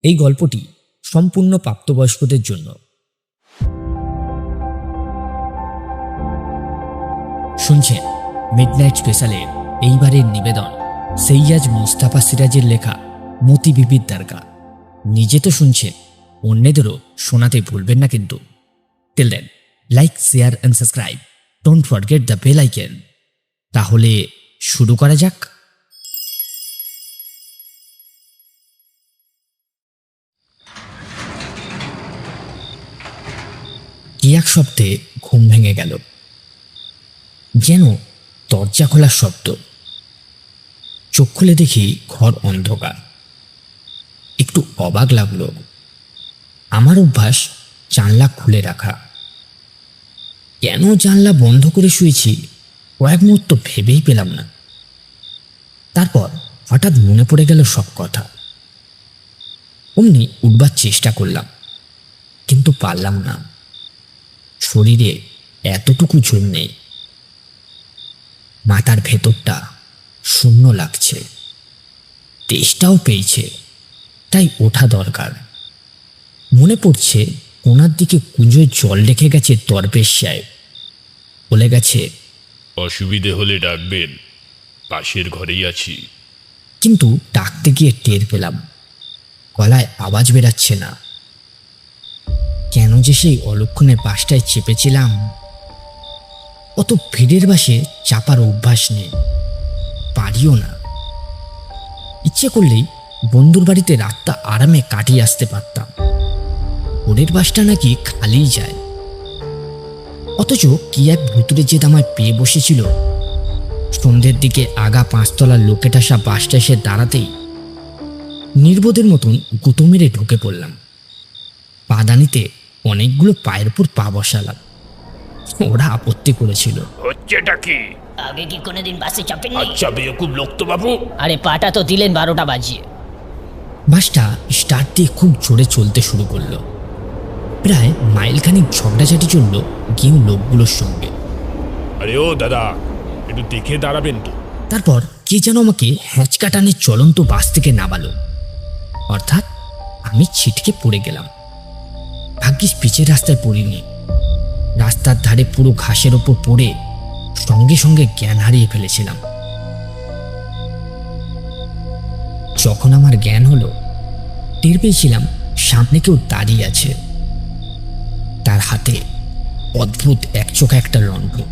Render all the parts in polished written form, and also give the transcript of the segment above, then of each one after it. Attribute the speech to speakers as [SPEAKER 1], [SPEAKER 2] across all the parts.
[SPEAKER 1] এই গল্পটি সম্পূর্ণ প্রাপ্তবয়স্কদের জন্য। শুনছেন মিডনাইট স্পেশালের এইবারের নিবেদন সৈয়দ মুস্তাফা সিরাজের লেখা মতি বিবির দরগা। নিজে তো শুনছেন, অন্যদেরও শোনাতে ভুলবেন না কিন্তু। Till then, like, share and subscribe, don't forget the bell icon. তাহলে শুরু করা যাক। কি এক শব্দে ঘুম ভেঙে গেল, যেন দরজা খোলার শব্দ। চোখ খুলে দেখি ঘর অন্ধকার। একটু অবাক লাগলো। আমার অভ্যাস জানলা খুলে রাখা। কেন জানলা বন্ধ করে শুয়েছি কয়েক মুহূর্ত ভেবেই পেলাম না। তারপর হঠাৎ মনে পড়ে গেল সব কথা। অমনি উঠবার চেষ্টা করলাম, কিন্তু পারলাম না। শরীরে এতটুকু জোর নেই। মাথার ভেতরটা শূন্য লাগছে, তেষ্টাও পেয়েছে, তাই ওঠা দরকার। মনে পড়ছে ওনার দিকে কুঁজোয় জল রেখে গেছে দরবেশ সাহেব। বলে গেছে,
[SPEAKER 2] অসুবিধে হলে ডাকবেন, পাশের ঘরেই আছি।
[SPEAKER 1] কিন্তু ডাকতে গিয়ে টের পেলাম গলায় আওয়াজ বেরাচ্ছে না। কেন যে সেই অলক্ষণে বাসটায় চেপেছিলাম। অত ভিড়ের বাসে চাপার অভ্যাস নেই, পারিও না। ইচ্ছে করলেই বন্ধুর বাড়িতে রাতটা আরামে কাটিয়ে আসতে পারতাম। ওদের বাসটা নাকি খালিই যায়। অথচ কি এক ভুতুরে জেদ আমায় পেয়ে বসেছিল। সন্ধ্যের দিকে আগা 5 তলার লোকেটাসা বাসটা এসে দাঁড়াতেই নির্বোধের মতন গুঁতো মেরে ঢুকে পড়লাম। পাদানিতে অনেকগুলো পায়ের উপর পা বসালাম। ওরা আপত্তি করেছিল।
[SPEAKER 2] হচ্ছেটা কি?
[SPEAKER 3] আগে কি কোনোদিন বাসে চাপেননি?
[SPEAKER 2] আচ্ছা বেকুব লোক তো বাবু।
[SPEAKER 3] আরে পাটা তো দিলেন 12টা বাজিয়ে।
[SPEAKER 1] বাসটা স্টার্ট দিয়ে খুব জোরে চলতে শুরু করলো। প্রায় মাইলখানিক ঝগড়াঝাটি চলল গিয়ে লোকগুলোর সঙ্গে।
[SPEAKER 2] আরে ও দাদা, একটু দেখে দাঁড়াবেন তো।
[SPEAKER 1] তারপর কে যেন আমাকে হ্যাঁচকা টানে চলন্ত বাস থেকে নামালো। অর্থাৎ আমি ছিটকে পড়ে গেলাম। ভাগ্যিস পিচের রাস্তায় পড়িনি। রাস্তার ধারে পুরো ঘাসের ওপর পড়ে সঙ্গে সঙ্গে জ্ঞান হারিয়ে ফেলেছিলাম। যখন আমার জ্ঞান হলো, টের পেয়েছিলাম সামনে কেউ দাঁড়িয়ে আছে। তার হাতে অদ্ভুত একচোখা একটা লণ্ঠন।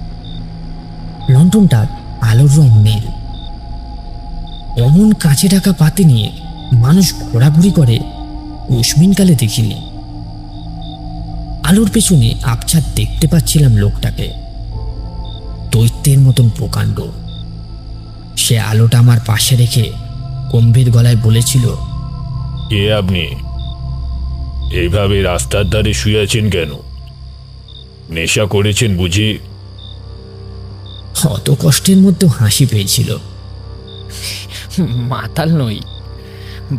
[SPEAKER 1] লণ্ঠনটার আলোর রং নীল। অমন কাছে ঢাকা পাতে নিয়ে মানুষ ঘোরাঘুরি করে উষ্মিনকালে দেখিনি। আলোর পেছনে আবছাত দেখতে পাচ্ছিলাম লোকটাকে, দৈত্যের মতন প্রকাণ্ড। সে আলোটা আমার পাশে রেখে গম্ভীর গলায় বলেছিল,
[SPEAKER 2] কে আপনি? এইভাবে রাস্তার ধারে শুয়ে আছেন কেন? নেশা করেছেন বুঝি?
[SPEAKER 1] অত কষ্টের মধ্যে হাসি পেয়েছিল।
[SPEAKER 3] মাতাল নই,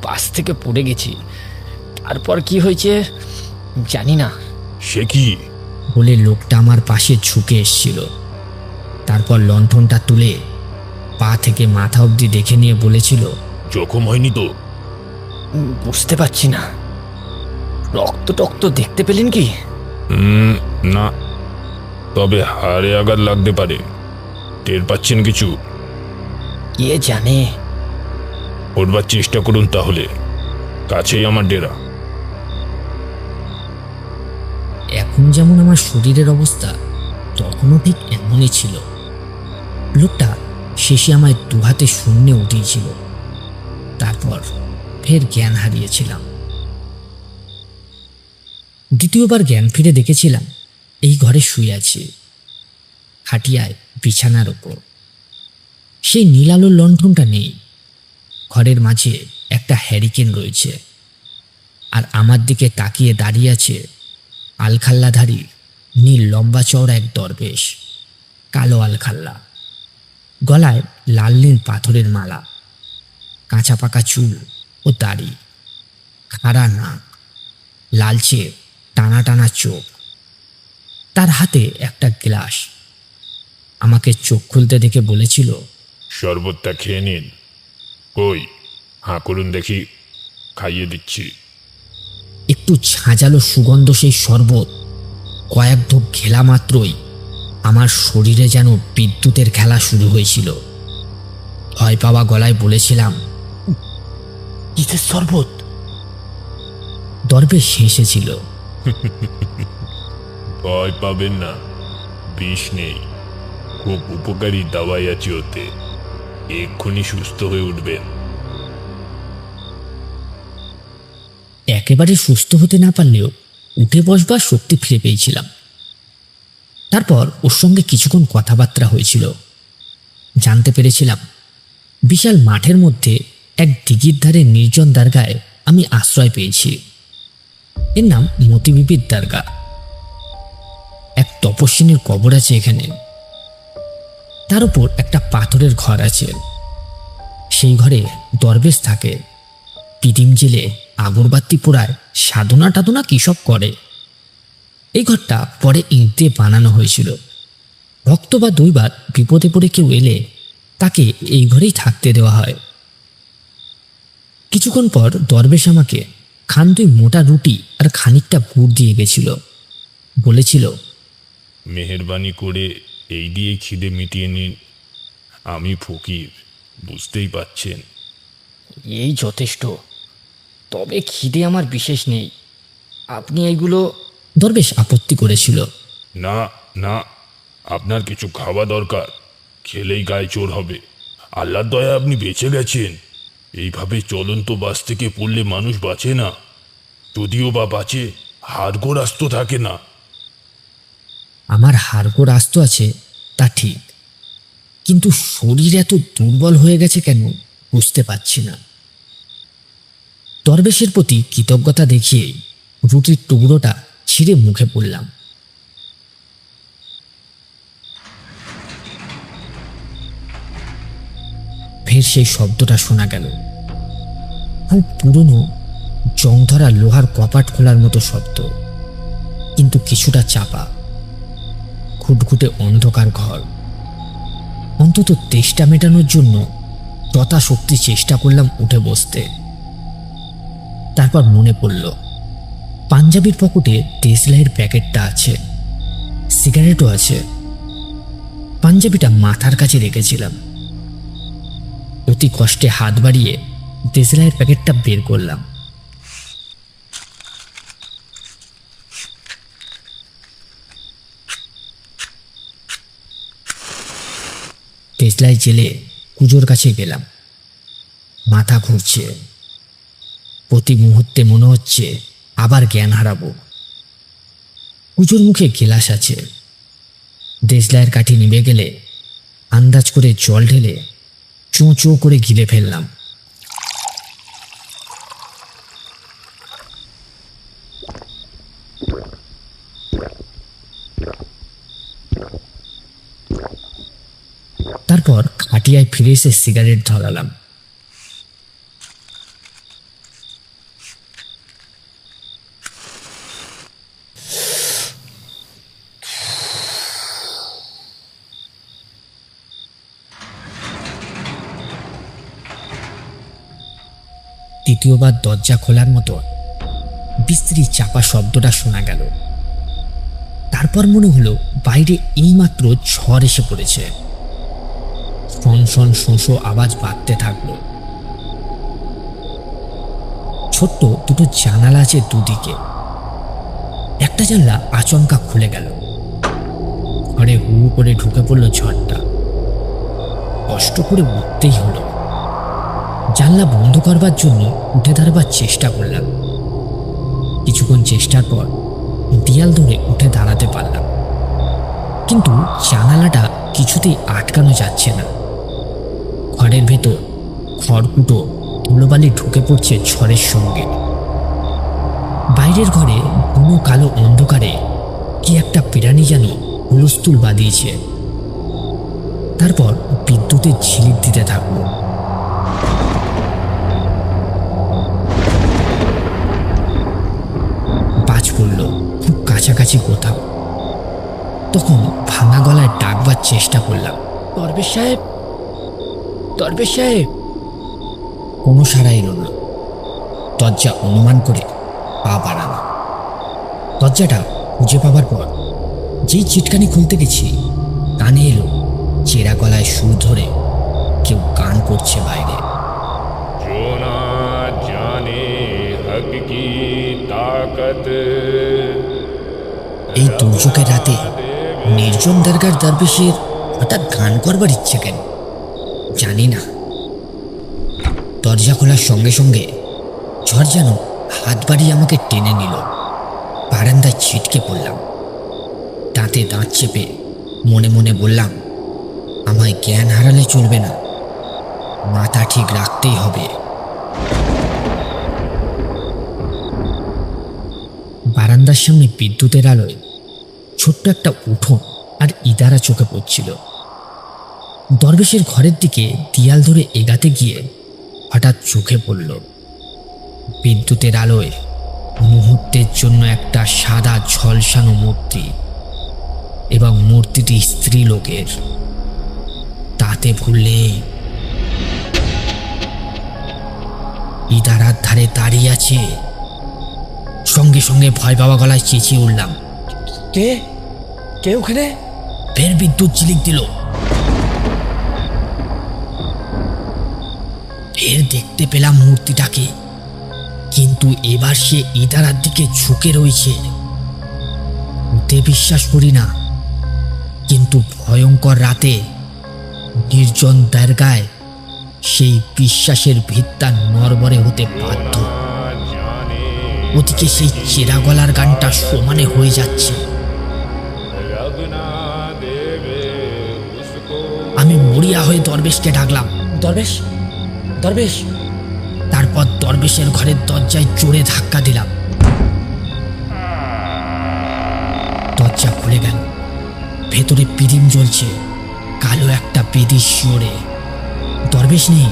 [SPEAKER 3] বাস থেকে পড়ে গেছি। তারপর কি হয়েছে জানি না।
[SPEAKER 2] সে কি?
[SPEAKER 1] বলে লোকটা আমার পাশে ঝুঁকে এসছিল। তারপর লণ্ঠনটা তুলে পা থেকে মাথা অবধি দেখে নিয়ে বলেছিল,
[SPEAKER 2] জখম হয়নি তো?
[SPEAKER 3] বুঝতে পারছি না। রক্ত টক্ত দেখতে পেলেন কি?
[SPEAKER 2] না, তবে হাড়ে আঘাত লাগতে পারে। টের পাচ্ছেন কিছু?
[SPEAKER 3] কে জানে।
[SPEAKER 2] উঠবার চেষ্টা করুন তাহলে, কাছেই আমার ডেরা।
[SPEAKER 1] এখন যেমন আমার শরীরের অবস্থা, তখনও ঠিক এমনই ছিল। লোকটা শেষে আমায় দুহাতে শূন্যে উঠিয়েছিল। তারপর ফের জ্ঞান হারিয়েছিলাম। দ্বিতীয়বার জ্ঞান ফিরে দেখেছিলাম এই ঘরে শুয়ে আছি, খাটিয়ায় বিছানার ওপর। সেই নীলালোর লণ্ঠনটা নেই। ঘরের মাঝে একটা হ্যারিকেন রয়েছে, আর আমার দিকে তাকিয়ে দাঁড়িয়ে আছে আলখাল্লাধারী নীল লম্বা চওড়া এক দরবেশ। কালো আলখাল্লা, গলায় লাল নীল পাথরের মালা, কাঁচা পাকা চুল ও দাড়ি, খাড়া নাক, লালচে টানা টানা চোখ। তার হাতে একটা গ্লাস। আমাকে চোখ খুলতে দেখে বলেছিল,
[SPEAKER 2] শরবতটা খেয়ে নিন। কই, হাঁ করুন দেখি, খাইয়ে দিচ্ছি।
[SPEAKER 1] একটু ঝাঁঝালো সুগন্ধ সেই শরবত কয়েক ঢোক ঘেলা মাত্রই আমার শরীরে যেন বিদ্যুতের খেলা শুরু হয়েছিল। ভয় পাওয়া গলায় বলেছিলাম,
[SPEAKER 3] কিসের শরবত?
[SPEAKER 1] দরবেশ হেসেছিল।
[SPEAKER 2] ভয় পাবেন না, বিষ নেই, খুব উপকারী দাওয়াই আছে ওতে, এক্ষুনি সুস্থ হয়ে উঠবেন।
[SPEAKER 1] একেবারে সুস্থ হতে না পারলেও উঠে বসবার শক্তি ফিরে পেয়েছিলাম। তারপর ওর সঙ্গে কিছুক্ষণ কথাবার্তা হয়েছিল। জানতে পেরেছিলাম বিশাল মাঠের মধ্যে এক দিঘির ধারে নির্জন দরগায় আমি আশ্রয় পেয়েছি। এর নাম মতিবিবির দরগা। এক তপস্বিনীর কবর আছে এখানে। তার উপর একটা পাথরের ঘর আছে। সেই ঘরে দরবেশ থাকে, পিদিম জেলে আগরবাতি পোড়ায়, সাধনা টাধনা কি সব করে। এই ঘরটা পরে ইট দিয়ে বানানো হয়েছিল। ভক্ত বা দৈবাত বিপদে পড়ে কেউ এলে তাকে এই ঘরেই থাকতে দেওয়া হয়। কিছুক্ষণ পর দরবেশ আমাকে খান 2 মোটা রুটি আর খানিকটা গুড় দিয়ে গেছিল। বলেছিল,
[SPEAKER 2] মেহেরবানি করে এই দিয়ে খিদে মিটিয়ে নিন, আমি ফকির, বুঝতেই পাচ্ছেন।
[SPEAKER 3] এই যথেষ্ট, তবে খিদে আমার বিশেষ নেই। আপনি এইগুলো।
[SPEAKER 1] দরবেশ আপত্তি করেছিল।
[SPEAKER 2] না না, আপনার কিছু খাওয়া দরকার, খেলেই গায়ে জোর হবে। আল্লাহর দয়া আপনি বেঁচে গেছেন। এইভাবে চলন্ত বাস থেকে পড়লে মানুষ বাঁচে না, যদিও বা বাঁচে হাড়গোড় আস্ত থাকে না।
[SPEAKER 1] আমার হাড়গোড় আস্ত আছে তা ঠিক, কিন্তু শরীর এত দুর্বল হয়ে গেছে কেন বুঝতে পারছি না। দরবেশের প্রতি কৃতজ্ঞতা দেখিয়ে রুটির টুকরোটা ছিঁড়ে মুখে পড়লাম। ফের সেই শব্দটা শোনা গেল, খুব পুরনো জং ধরা লোহার কপাট খোলার মতো শব্দ, কিন্তু কিছুটা চাপা। ঘুটঘুটে অন্ধকার ঘর। অন্তত তেষ্টা মেটানোর জন্য যথাশক্তি চেষ্টা করলাম উঠে বসতে। তারপর মনে পড়ল পাঞ্জাবির পকেটে দেশলাইয়ের প্যাকেটটা আছে, সিগারেটও আছে। পাঞ্জাবিটা মাথার কাছে রেখেছিলাম। অতি কষ্টে হাত বাড়িয়ে দেশলাইয়ের প্যাকেটটা বের করলাম। দেশলাই জেলে কুজোর কাছে গেলাম। মাথা ঘুরছে, প্রতি মুহূর্তে মনে হচ্ছে আবার জ্ঞান হারাবো। কুজোর মুখে গেলাস আছে। দেশলাইয়ের কাঠি নিভে গেলে আন্দাজ করে জল ঢেলে চোঁ চোঁ করে গিলে ফেললাম। তারপর খাটিয়ায় ফিরে এসে সিগারেট ধরালাম। দ্বিতীয়বার দরজা খোলার মতো বিস্ত্রি চাপা শব্দটা শোনা গেল। তারপর মনে হলো বাইরে এইমাত্র ঝড় এসে পড়েছে। শন শন শোঁসো আওয়াজ বাড়তে থাকলো। ছোট্ট দুটো জানালা আছে দুদিকে। একটা জানলা আচমকা খুলে গেল। ঘরে হু করে ঢুকে পড়লো ঝড়টা। কষ্ট করে উঠতেই হলো। জানলা বন্ধ করবার জন্য উঠে দাঁড়াবার চেষ্টা করলাম। কিছুক্ষণ চেষ্টার পর দেয়াল ধরে উঠে দাঁড়াতে পারলাম, কিন্তু জানালাটা কিছুতেই আটকানো যাচ্ছে না। ঘরের ভেতর খড়কুটো ধুলোবালি ঢুকে পড়ছে ঝড়ের সঙ্গে। বাইরের ঘরে ঘন কালো অন্ধকারে কি একটা প্রাণী যেন হুলস্থুল বাঁধিয়েছে। তারপর বিদ্যুতের ঝিলিক দিতে থাকলো। বাজ পড়ল খুব কাছাকাছি কোথাও। তখন ভাঙা গলায় ডাকবার চেষ্টা করলাম,
[SPEAKER 3] দরবেশ সাহেব, দরবেশ সাহেব।
[SPEAKER 1] কোনো সাড়া এলো না। দরজা অনুমান করে পা বাড়ানো। দরজাটা খুঁজে পাবার পর যেই চিটকানি খুলতে গেছি, কানে এলো চেরা গলায় সুর ধরে কেউ গান করছে বাইরে।
[SPEAKER 2] जो ना जाने हक की ताकत।
[SPEAKER 1] এই দুর্যোগের রাতে নির্জন দরগার দরবেশের হঠাৎ গান করবার ইচ্ছে কেন জানি না। দরজা খোলার সঙ্গে সঙ্গে ঝড় যেন হাত বাড়িয়ে আমাকে টেনে নিল। বারান্দায় ছিটকে পড়লাম। দাঁতে দাঁত চেপে মনে মনে বললাম, আমায় জ্ঞান হারালে চলবে না, মাথা ঠিক রাখতেই হবে। বারান্দার সামনে বিদ্যুতের আলোয় ছোট্ট একটা উঠোন আর ইদারা চোখে পড়ছিল। দরবেশের ঘরের দিকে দেয়াল ধরে এগাতে গিয়ে হঠাৎ চোখে পড়ল বিদ্যুতের আলোয় মুহূর্তের জন্য একটা সাদা ঝলসানো মূর্তি, এবং মূর্তিটি স্ত্রী লোকের। তাতে ভুললে ইদারার ধারে দাঁড়িয়ে আছে। সঙ্গে সঙ্গে ভয় পাওয়া গলায় চেঁচিয়ে উঠলাম,
[SPEAKER 3] কে কে ওখানে?
[SPEAKER 1] ফের বিদ্যুৎ ঝিলিক দিল। ফের দেখতে পেলাম মূর্তিটাকে, কিন্তু এবার সে ইদারার দিকে ঝুঁকে রয়েছে। ভূতে বিশ্বাস করি না, কিন্তু ভয়ঙ্কর রাতে নির্জন দরগায় সেই বিশ্বাসের ভিত্তা নড়বড়ে হতে বাধ্য। ওদিকে সেই চেরা গলার গানটা সমানে হয়ে যাচ্ছে। আমি মরিয়া হয়ে দরবেশকে ডাকলাম,
[SPEAKER 3] দরবেশ, দরবেশ।
[SPEAKER 1] তারপর দরবেশের ঘরের দরজায় জোরে ধাক্কা দিলাম। দরজা খুলে গেল। ভেতরে পিদিম জ্বলছে, কালো একটা বেদি শিওরে। দরবেশ নেই।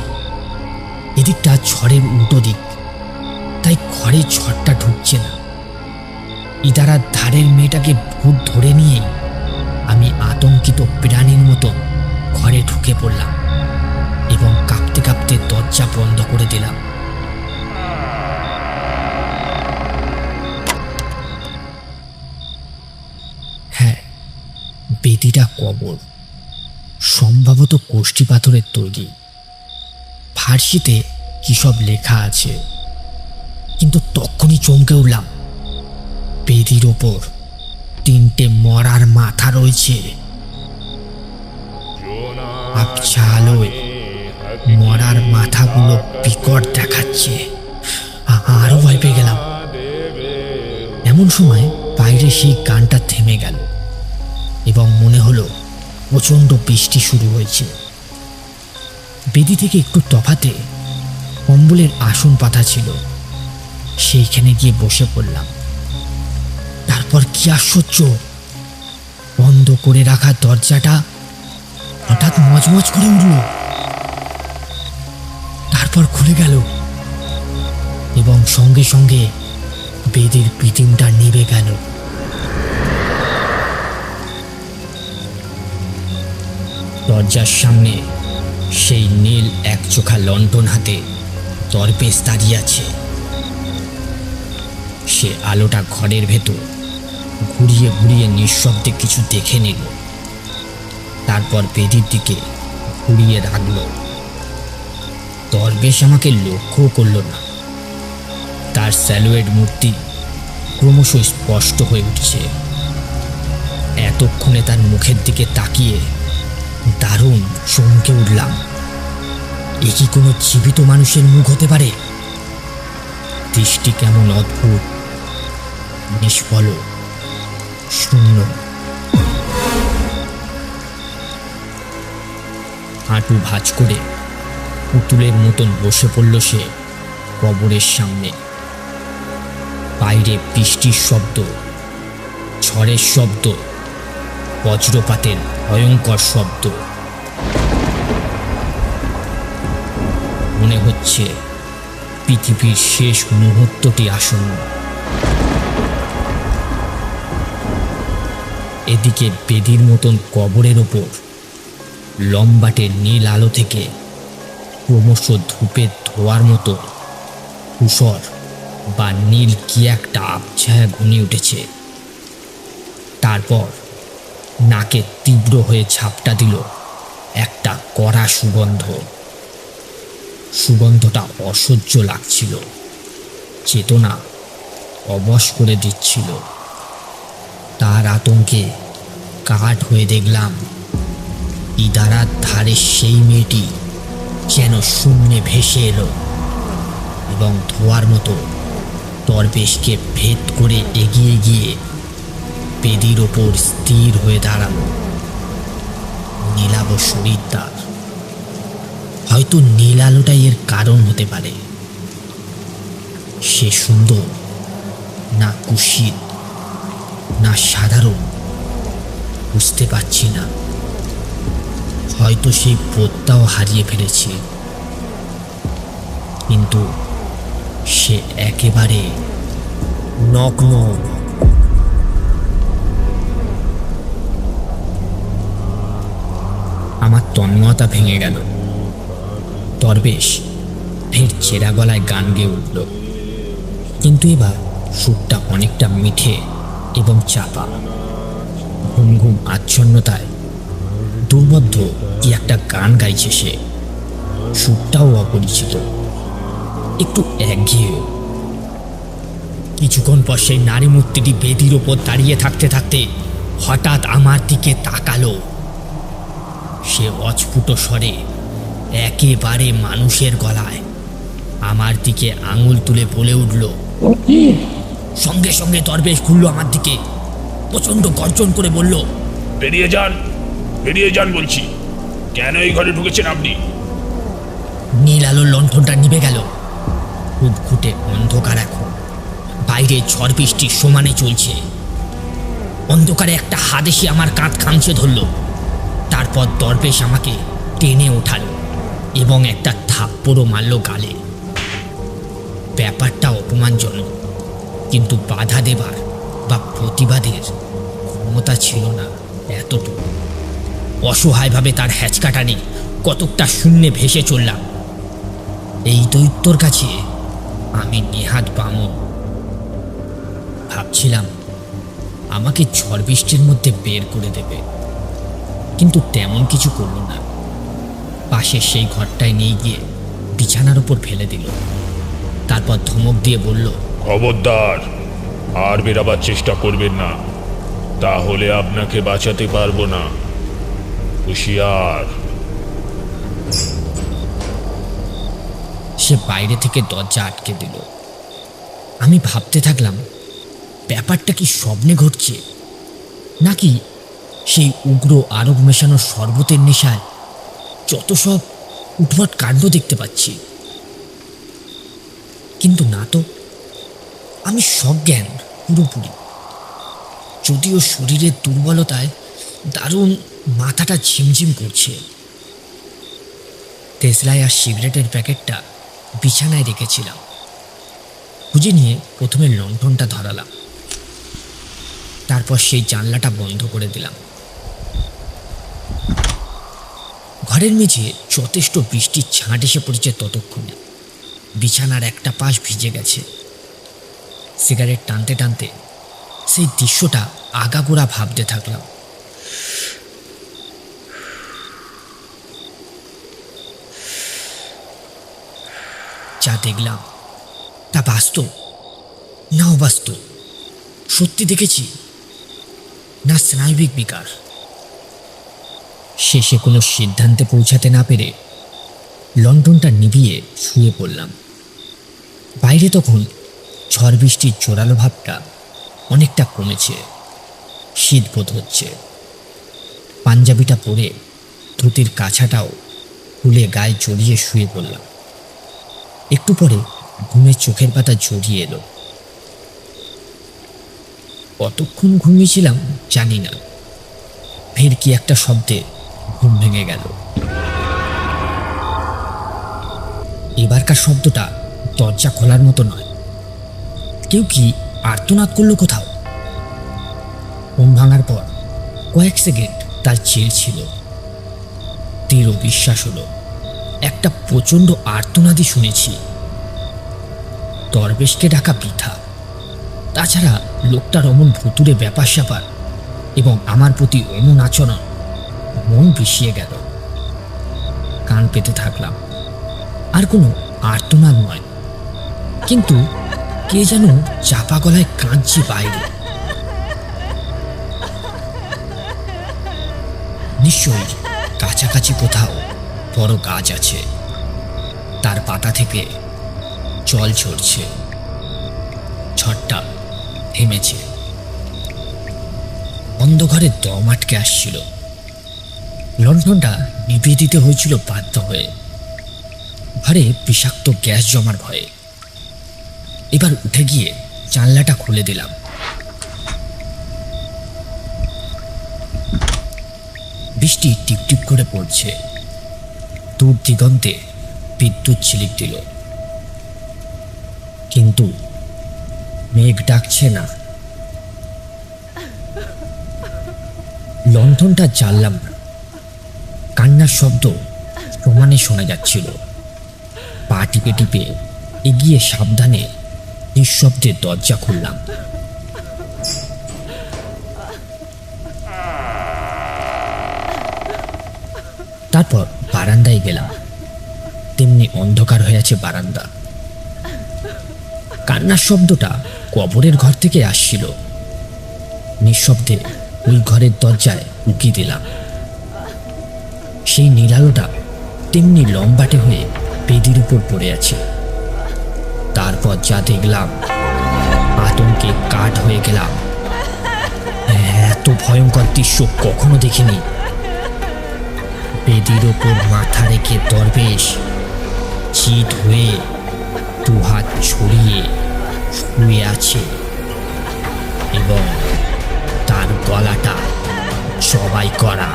[SPEAKER 1] এদিকটা ঝড়ের উল্টো দিক, তাই ঘরে ঝড়টা ঢুকছে না। ইদারার ধারের মেয়েটাকে ভূত ধরে নিয়ে আমি আতঙ্কিত প্রাণীর মতো ঘরে ঢুকে পড়লাম এবং কাঁপতে কাঁপতে দরজা বন্ধ করে দিলাম। হ্যাঁ, বেদিটা কবর, সম্ভবত কোষ্ঠী পাথরের তৈরি। ফার্সিতে কি সব লেখা আছে, কিন্তু তখনই চমকে উঠলাম। বেদির ওপর 3টে মরার মাথা রয়েছে। আবছা আলোয় মরার মাথাগুলো বিকট দেখাচ্ছে। আরো ভয় পেয়ে গেলাম। এমন সময় বাইরে সেই গানটা থেমে গেল এবং মনে হলো প্রচণ্ড বৃষ্টি শুরু হয়েছে। বেদি থেকে একটু তফাতে কম্বলের আসন পাতা ছিল, সেইখানে গিয়ে বসে পড়লাম। তারপর কি আশ্চর্য, বন্ধ করে রাখা দরজাটা হঠাৎ মজমজ করে উঠল, তারপর খুলে গেল এবং সঙ্গে সঙ্গে বেদির পিটিমটা নিভে গেল। দরজার সামনে সেই নীল একচোখা লণ্ঠন হাতে দরবেশ দাঁড়িয়ে আছে। সে আলোটা ঘরের ভেতর ঘুরিয়ে ঘুরিয়ে নিঃশব্দে কিছু দেখে নিল, তারপর বেদির দিকে ঘুরিয়ে রাখল। দরবেশ আমাকে লক্ষ্য করল না। তার স্যালুয়েট মূর্তি ক্রমশ স্পষ্ট হয়ে উঠছে। এতক্ষণে তার মুখের দিকে তাকিয়ে দারুণ চমকে উঠলাম। এ কি কোনো জীবিত মানুষের মুখ হতে পারে? দৃষ্টি কেমন অদ্ভুত, নিষ্ফল, শূন্য। হাঁটু ভাঁজ করে পুতুলের মতন বসে পড়ল সে কবরের সামনে। বাইরে বৃষ্টির শব্দ, ঝড়ের শব্দ, বজ্রপাতের ভয়ঙ্কর শব্দ। মনে হচ্ছে পৃথিবীর শেষ মুহূর্তটি আসন্ন। এদিকে বেদির মতন কবরের ওপর লম্বাটে নীল আলো থেকে ক্রমশ ধূপের ধোয়ার মতো ধূসর বা নীল কি একটা আবছায়া ঘনিয়ে উঠেছে। তারপর নাকে তীব্র হয়ে ঝাপটা দিল একটা কড়া সুগন্ধ। সুগন্ধটা অসহ্য লাগছিল, চেতনা অবশ করে দিচ্ছিল। তার আতঙ্কে কাঠ হয়ে দেখলাম ইদারার ধারে সেই মেয়েটি যেন শূন্যে ভেসে এলো এবং ধোয়ার মতো দরবেশকে ভেদ করে এগিয়ে গিয়ে বেদির ওপর স্থির হয়ে দাঁড়ালো। নীলাভ শরীর তার। হয়তো নীল আলোটাই এর কারণ হতে পারে। সে সুন্দর না কুৎসিত না সাধারণ বুঝতে পারছি না। হয়তো সেই বোধটাও হারিয়ে ফেলেছে, কিন্তু সে একেবারে নগ্ন। আমার তন্ময়তা ভেঙে গেল। দরবেশ ফের চেরা গলায় গান গেয়ে উঠল, কিন্তু এবার সুরটা অনেকটা মিঠে এবং চাপা। ঘুম ঘুম আচ্ছন্নতায় দুর্বোধ্য কি একটা গান গাইছে সে। সুরটাও অপরিচিত, একটু একঘেয়ে। কিছুক্ষণ পর সেই নারী মূর্তিটি বেদির ওপর দাঁড়িয়ে থাকতে থাকতে হঠাৎ আমার দিকে তাকালো। সে অস্ফুট স্বরে একেবারে মানুষের গলায় আমার দিকে আঙুল তুলে বলে উঠল। সঙ্গে সঙ্গে দরবেশ ঘুরল আমার দিকে, প্রচন্ড গর্জন করে বলল,
[SPEAKER 2] বেরিয়ে যান, বেরিয়ে যান বলছি। কেন এই ঘরে ঢুকেছেন আপনি?
[SPEAKER 1] নীল আলোর লণ্ঠনটা নিভে গেল। ঘুটঘুটে অন্ধকার এখন। বাইরে ঝড় বৃষ্টি সমানে চলছে। অন্ধকারে একটা হাত এসে আমার কাঁধ খামচে ধরল। তারপর দরবেশ আমাকে টেনে ওঠালো এবং একটা থাপ্পড়ও মারল গালে। ব্যাপারটা অপমানজনক, কিন্তু বাধা দেবার বা প্রতিবাদের ক্ষমতা ছিল না এতটুকু। অসহায়ভাবে তার হ্যাচকাটানি কতকটা শূন্যে ভেসে চললাম। এই দৈত্যর কাছে আমি নেহাত বামন। ভাবছিলাম আমাকে ঝড় বৃষ্টির মধ্যে বের করে দেবে, কিন্তু তেমন কিছু করল না। পাশে সেই ঘরটায় নিয়ে গিয়ে বিছানার উপর ফেলে দিল। তারপর ধমক দিয়ে বলল,
[SPEAKER 2] খবরদার আর বেরাবার চেষ্টা করবেন না, তাহলে আপনাকে বাঁচাতে পারবো না। হুঁশিয়ার।
[SPEAKER 1] সে বাইরে থেকে দরজা আটকে দিল। আমি ভাবতে থাকলাম ব্যাপারটা কি স্বপ্নে ঘটছে, নাকি সেই উগ্র আরব মেশানো শরবতের নেশায় যত সব উদ্ভট কাণ্ড দেখতে পাচ্ছি। কিন্তু না তো, আমি সজ্ঞান পুরোপুরি। যদিও শরীরের দুর্বলতায় দারুণ মাথাটা ঝিমঝিম করছে। তেজলাই আর সিগারেটের প্যাকেটটা বিছানায় রেখেছিলাম। খুঁজে নিয়ে প্রথমে লণ্ঠনটা ধরালাম, তারপর সেই জানলাটা বন্ধ করে দিলাম। ঘরের মেঝে যথেষ্ট বৃষ্টির ছাঁট এসে পড়েছে ততক্ষণে। বিছানার একটা পাশ ভিজে গেছে। সিগারেট টানতে টানতে সেই দৃশ্যটা আগাগোড়া ভাবতে থাকলাম। যা দেখলাম তা বাস্তব না অবাস্তব? সত্যি দেখেছি না স্নায়বিক বিকার? শেষে কোনো সিদ্ধান্তে পৌঁছাতে না পেরে লণ্ঠনটা নিভিয়ে শুয়ে পড়লাম। বাইরে তখন ঝড় বৃষ্টির জোরালো ভাবটা অনেকটা কমেছে। শীত বোধ হচ্ছে। পাঞ্জাবিটা পরে ধুতির কাছাটাও খুলে গায়ে জড়িয়ে শুয়ে পড়লাম। একটু পরে ঘুমের চোখের পাতা জড়িয়ে এলো। কতক্ষণ ঘুমিয়েছিলাম জানি না। ফের কি একটা শব্দে ঘুম ভেঙে গেল। এবারকার শব্দটা দরজা খোলার মতো নয়। কেউ কি আর্তনাদ করলো কোথাও? ঘুম ভাঙার পর কয়েক সেকেন্ড তার চেয়ে ছিল। দৃঢ় বিশ্বাস হলো একটা প্রচণ্ড আর্তনাদই শুনেছি। দরবেশকে ডাকা বৃথা। তাছাড়া লোকটার অমন ভুতুরে ব্যাপার স্যাপার এবং আমার প্রতি অমন আচরণ মন বিষিয়ে গেল। কান পেতে থাকলাম। আর কোনো আর্তনাদ নয়, কিন্তু কে যেন চাপা গলায় কাঁদছে বাইরে। নিশ্চয়ই কাছাকাছি কোথাও বড় গাছ আছে, তার পাতা থেকে জল ঝরছে। ঝড়টা থেমেছে। অন্ধকারে দম আটকে আসছিল। লণ্ঠনটা নিভিয়ে দিতে হয়েছিল বাধ্য হয়ে, ঘরে বিষাক্ত গ্যাস জমার ভয়ে। এবার উঠে গিয়ে জানলাটা খুলে দিলাম। বৃষ্টি টিপটিপ করে পড়ছে। দূর দিগন্তে বিদ্যুৎ ঝিলিক দিল, কিন্তু মেঘ ডাকছে না। লণ্ঠনটা জ্বাললাম না। কান্নার শব্দ সমানে শোনা যাচ্ছিল। পা টিপে টিপে এগিয়ে সাবধানে নিঃশব্দে দরজা খুললাম। তারপর বারান্দায় গেলাম। তেমনি অন্ধকার হয়ে আছে বারান্দা। কান্নার শব্দটা কবরের ঘর থেকে আসছিল। নিঃশব্দে ওই ঘরের দরজায় উকি দিলাম। সেই নীলালোটা তেমনি লম্বাটে হয়ে বেদির উপর পড়ে আছে। তারপর যা দেখলাম, আতঙ্কে কাঠ হয়ে গেলাম। এত ভয়ঙ্কর দৃশ্য কখনো দেখিনি। বেদির ওপর মাথা রেখে দরবেশ চিত হয়ে দুহাত ছড়িয়ে শুয়ে আছে এবং তার গলাটা জবাই করা।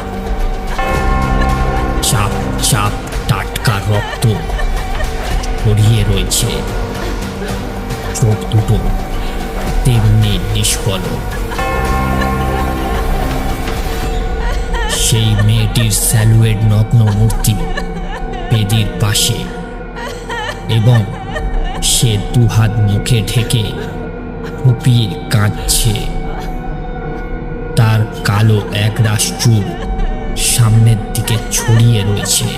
[SPEAKER 1] চাপ চাপ টাটকা রক্ত ছড়িয়ে রয়েছে। চোখ দুটো তেমনি নিষ্পলক। সেই মেয়েটির স্যালুয়েট নগ্ন মূর্তি বেদির পাশে, এবং সে দুহাত মুখে ঢেকে ফুপিয়ে কাঁদছে। তার কালো একরাশ চুল সামনের দিকে ছড়িয়ে রয়েছে।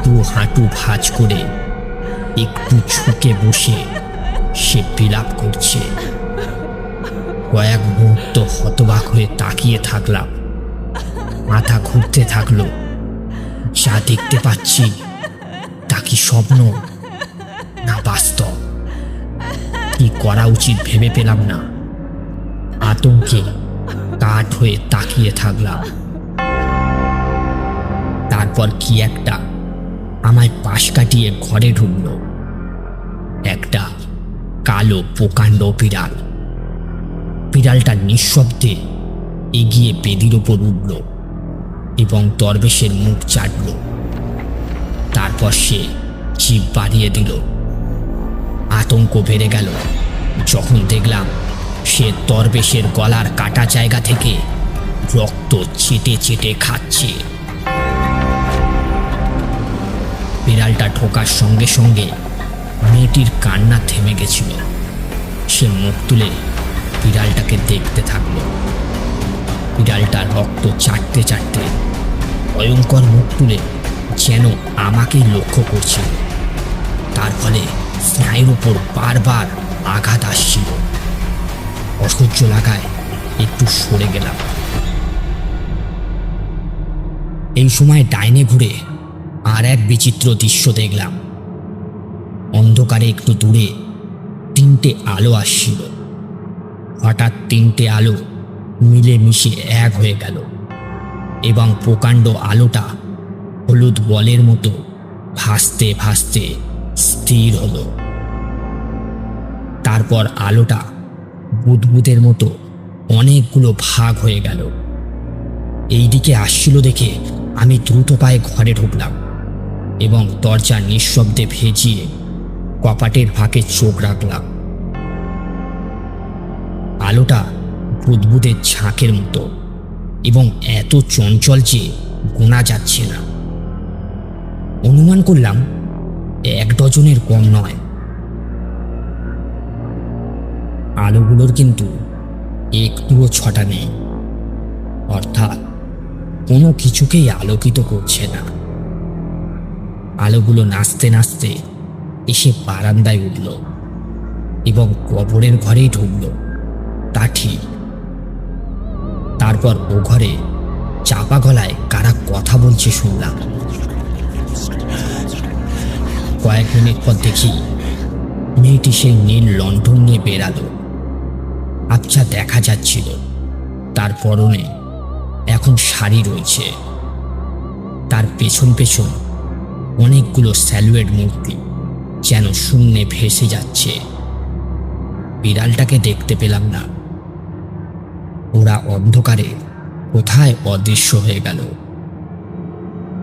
[SPEAKER 1] দু হাঁটু ভাঁজ করে একটু ঝুঁকে বসে সে বিলাপ করছে। কয়েক মুহূর্ত হতবাক হয়ে তাকিয়ে থাকলাম। মাথা ঘুরতে থাকলো। যা দেখতে পাচ্ছি তা কি স্বপ্ন না বাস্তব? কি করা উচিত ভেবে পেলাম না। আতঙ্কে কাঠ হয়ে তাকিয়ে থাকলাম। তারপর কি একটা আমায় পাশ কাটিয়ে ঘরে ঢুকলো। একটা কালো প্রকাণ্ড বিড়াল। বিড়ালটা নিঃশব্দে এগিয়ে বেদির ওপর উঠল এবং দরবেশের মুখ চাটল। তারপর সে জিভ বাড়িয়ে দিল। আতঙ্ক বেড়ে গেল যখন দেখলাম সে দরবেশের গলার কাটা জায়গা থেকে রক্ত চেটে চেটে খাচ্ছে। বিড়ালটা ঢোকার সঙ্গে সঙ্গে মেয়েটির কান্না থেমে গেছিল। সে মুখ তুলে বিড়ালটাকে দেখতে থাকলো। বিড়ালটা রক্ত চাটতে চাটতে ভয়ঙ্কর মুখ তুলে যেন আমাকেই লক্ষ্য করছিল। তার ফলে স্নায়ুর উপর বারবার আঘাত আসছিল। অসহ্য লাগায় একটু সরে গেলাম। এই সময় ডাইনে ঘুরে আর এক বিচিত্র দৃশ্য দেখলাম। অন্ধকারে একটু দূরে তিনটে আলো আসছিল। হঠাৎ তিনটে আলো মিলেমিশে এক হয়ে গেল এবং প্রকাণ্ড আলোটা হলুদ বলের মতো ভাসতে ভাসতে স্থির হলো। তারপর আলোটা বুদবুদের মতো অনেকগুলো ভাগ হয়ে গেল। এই দিকে আসছিল দেখে আমি দ্রুত পায়ে ঘরে ঢুকলাম এবং দরজা নিঃশব্দে ভেজিয়ে কপাটের ফাঁকে চোখ রাখলাম। আলোটা বুদবুদের ঝাঁকের মতো এবং এত চঞ্চল যে গোনা যাচ্ছে না। অনুমান করলাম 1 ডজনের কম নয়। আলোগুলোর কিন্তু একটুও ছটা নেই, অর্থাৎ কোনো কিছুকেই আলোকিত করছে না। আলোগুলো নাচতে নাচতে এসে বারান্দায় উঠল এবং কবরের ঘরেই ঢুকল, তা ঠিক। তারপর ও ঘরে চাপা গলায় কারা কথা বলছে শুনলাম। কয়েক মিনিট পর দেখি মেয়েটি সেই নীল লণ্ঠন নিয়ে বেরালো। আবছা দেখা যাচ্ছিল তার পরনে এখন শাড়ি রয়েছে, তার পেছন পেছন অনেকগুলো স্যালুয়েট মূর্তি যেন শূন্যে ভেসে যাচ্ছে। বিড়ালটাকে দেখতে পেলাম না, ওরা অন্ধকারে কোথায় অদৃশ্য হয়ে গেল।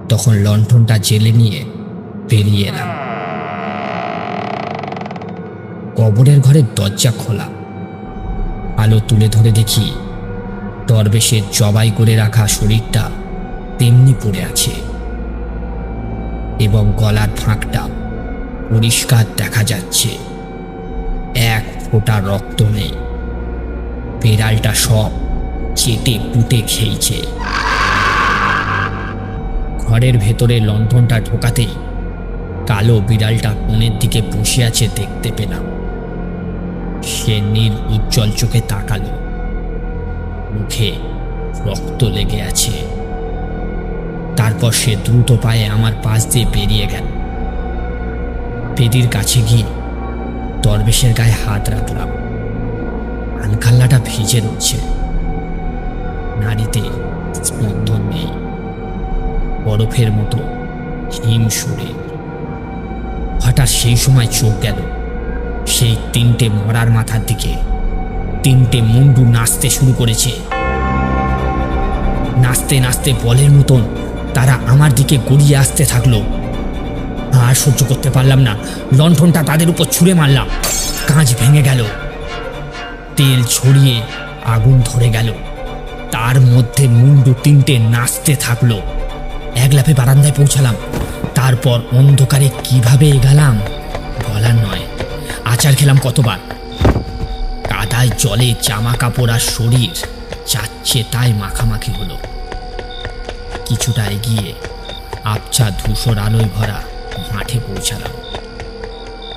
[SPEAKER 1] তখন লণ্ঠনটা জেলে নিয়ে বেরিয়ে এলাম। কবরের ঘরের দরজা খোলা। আলো তুলে ধরে দেখি দরবেশের জবাই করে রাখা শরীরটা তেমনি পড়ে আছে এবং গলার ফাঁকটা পরিষ্কার দেখা যাচ্ছে। এক ফোঁটা রক্ত নেই। বিড়ালটা সব চেটে পুটে খেয়েছে। ঘরের ভেতরে লণ্ঠনটা ঢোকাতেই কালো বিড়ালটা কোণের দিকে বসে আছে দেখতে পেলাম। সে নীল উজ্জ্বল চোখে তাকালো, মুখে রক্ত লেগে আছে। তারপর সে দ্রুত পায়ে আমার পাশ দিয়ে বেরিয়ে গেল। বেদির কাছে গিয়ে দরবেশের গায়ে হাত রাখলাম। আলখাল্লাটা ভিজে রয়েছে, নাড়িতে স্পন্দন নেই, বরফের মতো হিম সুরে। হঠাৎ সেই সময় চোখ গেল সেই তিনটে মরার মাথার দিকে। তিনটে মুন্ডু নাচতে শুরু করেছে। নাচতে নাচতে বলের মতন তারা আমার দিকে গড়িয়ে আসতে থাকলো। আর সহ্য করতে পারলাম না, লণ্ঠনটা তাদের উপর ছুঁড়ে মারলাম। কাঁচ ভেঙে গেল, তেল ছড়িয়ে আগুন ধরে গেল। তার মধ্যে মুন্ডু তিনটে নাচতে থাকলো। এক লাফে বারান্দায় পৌঁছালাম। তারপর অন্ধকারে কিভাবে এগালাম বলার নয়। আচার খেলাম কতবার। কাদায় জলে জামা কাপড় আর শরীর যাচ্ছে তাই মাখামাখি হলো। কিছুটা এগিয়ে আবছা ধূসর আলোয় ভরা মাঠে পৌঁছালাম।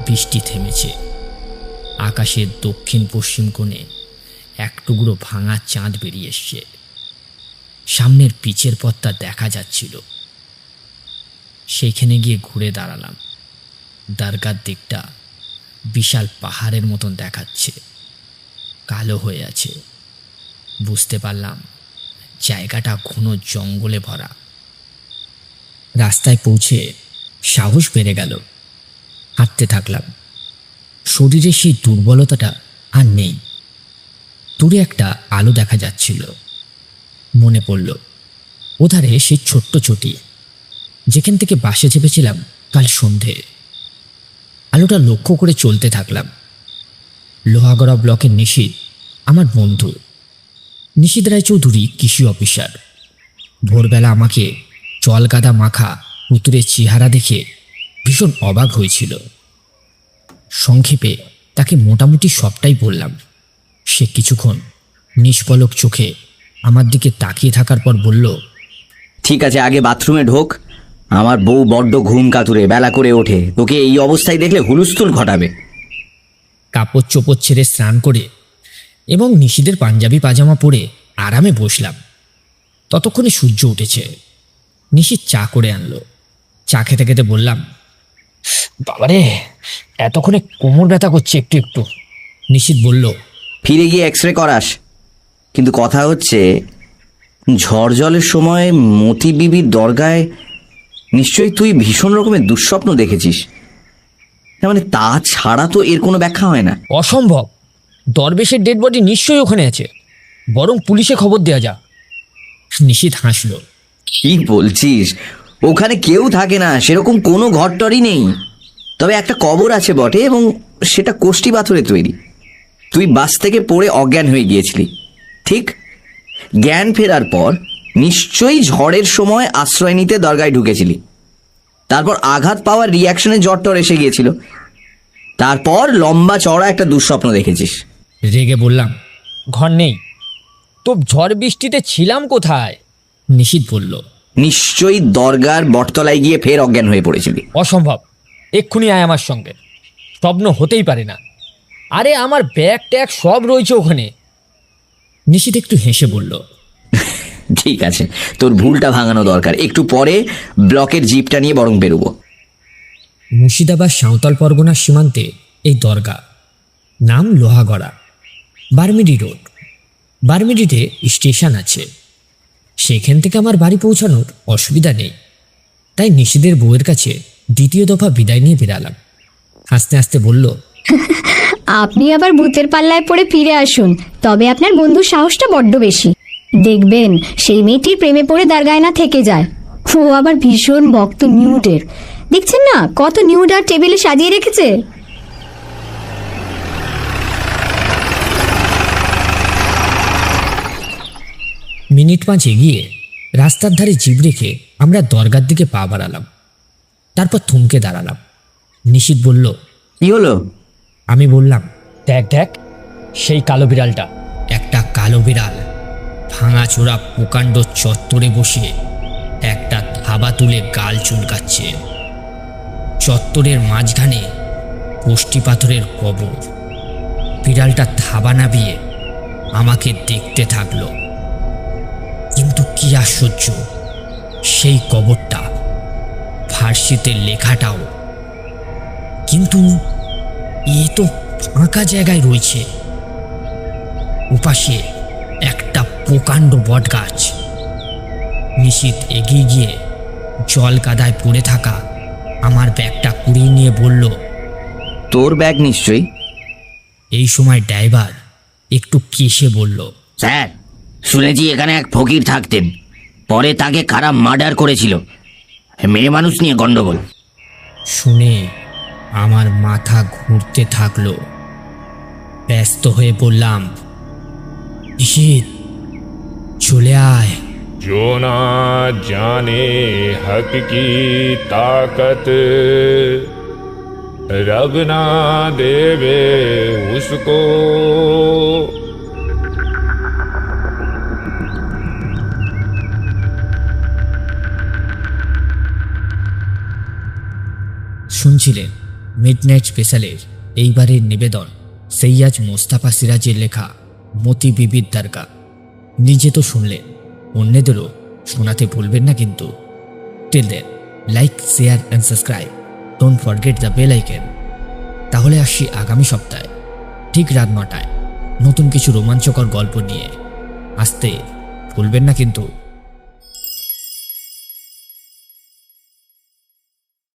[SPEAKER 1] বৃষ্টি থেমেছে। আকাশের দক্ষিণ পশ্চিম কোণে এক টুকরো ভাঙা চাঁদ বেরিয়ে এসছে। সামনের পিচের পথটা দেখা যাচ্ছিল। সেইখানে গিয়ে ঘুরে দাঁড়ালাম। দরগার দিকটা বিশাল পাহাড়ের মতন দেখাচ্ছে, কালো হয়ে আছে। বুঝতে পারলাম জায়গাটা ঘন জঙ্গলে ভরা। রাস্তায় পৌঁছে সাহস বেড়ে গেল। হাঁটতে থাকলাম। শরীরে সেই দুর্বলতাটা আর নেই। দূরে একটা আলো দেখা যাচ্ছিল। মনে পড়ল ওধারে সেই ছোট্ট চটি যেখান থেকে বাসে চেপেছিলাম কাল সন্ধে। আলোটা লক্ষ্য করে চলতে থাকলাম। লোহাগড়া ব্লকের নিশীথ আমার বন্ধু। নিশীথ রায়চৌধুরী কৃষি অফিসার। ভোরবেলা আমাকে জলগাদা মাখা পুতুরের চেহারা দেখে ভীষণ অবাক হয়েছিল। সংক্ষেপে তাকে মোটামুটি সবটাই বললাম। সে কিছুক্ষণ নিষ্পলক চোখে আমার দিকে তাকিয়ে থাকার পর বলল,
[SPEAKER 4] ঠিক আছে, আগে বাথরুমে ঢোক। আমার বউ বড্ড ঘুম কাতুরে, বেলা করে ওঠে, তোকে এই অবস্থায় দেখলে হুলস্থুল ঘটাবে।
[SPEAKER 1] কাপড় চোপড় ছেড়ে স্নান করে এবং নিশীথের পাঞ্জাবি পাজামা পরে আরামে বসলাম। ততক্ষণে সূর্য উঠেছে। নিশীথ চা করে আনলো। চা খেতে খেতে বললাম, বাবারে এতক্ষণে কোমর ব্যথা করছে একটু একটু। নিশীথ বলল,
[SPEAKER 4] ফিরে গিয়ে এক্সরে করাস। কিন্তু কথা হচ্ছে, ঝড় জলের সময় মতি বিবির দরগায় নিশ্চয়ই তুই ভীষণ রকমের দুঃস্বপ্ন দেখেছিস। না মানে তা ছাড়া তো এর কোনো ব্যাখ্যা হয় না।
[SPEAKER 3] অসম্ভব। দরবেশের ডেড বডি নিশ্চয়ই ওখানে আছে, বরং পুলিশে খবর দেওয়া যা।
[SPEAKER 1] নিশীথ হাসল।
[SPEAKER 4] কি বলছিস? ওখানে কেউ থাকে না, সেরকম কোনো ঘরটরই নেই। তবে একটা কবর আছে বটে, এবং সেটা কোষ্টি পাথরে তৈরি। তুই বাস থেকে পড়ে অজ্ঞান হয়ে গিয়েছিলি, ঠিক? জ্ঞান ফেরার পর নিশ্চয়ই ঝড়ের সময় আশ্রয় নিতে দরগায় ঢুকেছিলি। তারপর আঘাত পাওয়ার রিয়াকশনে জ্বর টর এসে গিয়েছিল। তারপর লম্বা চড়া একটা দুঃস্বপ্ন দেখেছিস।
[SPEAKER 1] রেগে বললাম।
[SPEAKER 3] ঘর নেই তো ঝড় বৃষ্টিতে ছিলাম কোথায়?
[SPEAKER 1] নিশীথ বলল।
[SPEAKER 4] নিশ্চয়ই দরগার বটতলায় গিয়ে ফের অজ্ঞান হয়ে পড়েছিলি।
[SPEAKER 3] অসম্ভব, এক্ষুনি আয় আমার সঙ্গে। স্বপ্ন হতেই পারে না। আরে আমার ব্যাগ ট্যাগ সব রয়েছে ওখানে।
[SPEAKER 1] নিশীথ একটু হেসে বলল।
[SPEAKER 4] ঠিক আছে, তোর ভুলটা ভাঙানো দরকার। একটু পরে ব্লকের জিপটা নিয়ে বরং বেরোবো।
[SPEAKER 1] মুর্শিদাবাদ সাঁওতাল পরগনার সীমান্তে এই দরগা, নাম লোহাগড়া, বারমিডি রোড। বারমিডিতে স্টেশন আছে, সেখান থেকে আমার বাড়ি পৌঁছানোর অসুবিধা নেই। তাই নিশীথের বউয়ের কাছে দ্বিতীয় দফা বিদায় নিয়ে বেরালাম। হাসতে হাসতে বলল,
[SPEAKER 5] আপনি আবার ভূতের পাল্লায় পড়ে ফিরে আসুন, তবে আপনার বন্ধুর সাহসটা বড্ড বেশি। দেখবেন সেই মেয়েটির প্রেমে পড়ে দারগায় না থেকে যায়। ও আবার ভীষণ ভক্ত নিউডের। দেখছেন না কত নিউড আর টেবিলে সাজিয়ে রেখেছে।
[SPEAKER 1] মিনিট 5 এগিয়ে রাস্তার ধারে জিপ রেখে আমরা দরগার দিকে পা বাড়ালাম। তারপর থমকে দাঁড়ালাম। নিশীথ বলল,
[SPEAKER 4] কি হলো?
[SPEAKER 1] আমি বললাম,
[SPEAKER 3] দেখ দেখ সেই কালো বিড়ালটা।
[SPEAKER 1] একটা কালো বিড়াল ভাঙাচোরা প্রকাণ্ড চত্বরে বসে একটা থাবা তুলে গাল চুলকাচ্ছে। চত্বরের মাঝখানে কোষ্ঠী পাথরের কবর। বিড়ালটা থাবা নাবিয়ে আমাকে দেখতে থাকলো। কিন্তু কি আশ্চর্য, সেই কবরটা, ফার্সিতে লেখাটাও, কিন্তু এ তো ফাঁকা জায়গায় রয়েছে। ওপাশে একটা প্রকাণ্ড বটগাছ। নিশীথ এগিয়ে গিয়ে জল কাদায় পড়ে থাকা আমার ব্যাগটা কুড়িয়ে নিয়ে বলল,
[SPEAKER 4] তোর ব্যাগ নিশ্চয়ই।
[SPEAKER 1] এই সময় ড্রাইভার একটু কেসে বলল,
[SPEAKER 6] স্যার, শুনেছি এখানে এক ফকির থাকতেন, পরে তাকে খারাপ মার্ডার করেছিল। মেয়ে মানুষ নিয়ে গন্ডগোল।
[SPEAKER 1] শুনে আমার মাথা ঘুরতে থাকলো। ব্যস্ত হয়ে বললাম, নিশীথ চলে আয়।
[SPEAKER 2] जो ना जाने हक की ताकत, रब ना देवे उसको।
[SPEAKER 1] শুনছিলেন মিডনাইট স্পেশালের এইবারের নিবেদন সৈয়দ মোস্তাফা সিরাজের লেখা মতি বিবির দরগা। নিজে তো শুনলেন, অন্যদেরও শোনাতে ভুলবেন না কিন্তু। Till then, like, share and subscribe, don't forget the bell icon. তাহলে আসছি আগামী সপ্তাহে ঠিক রাত 9টায় নতুন কিছু রোমাঞ্চকর গল্প নিয়ে। আসতে ভুলবেন না কিন্তু।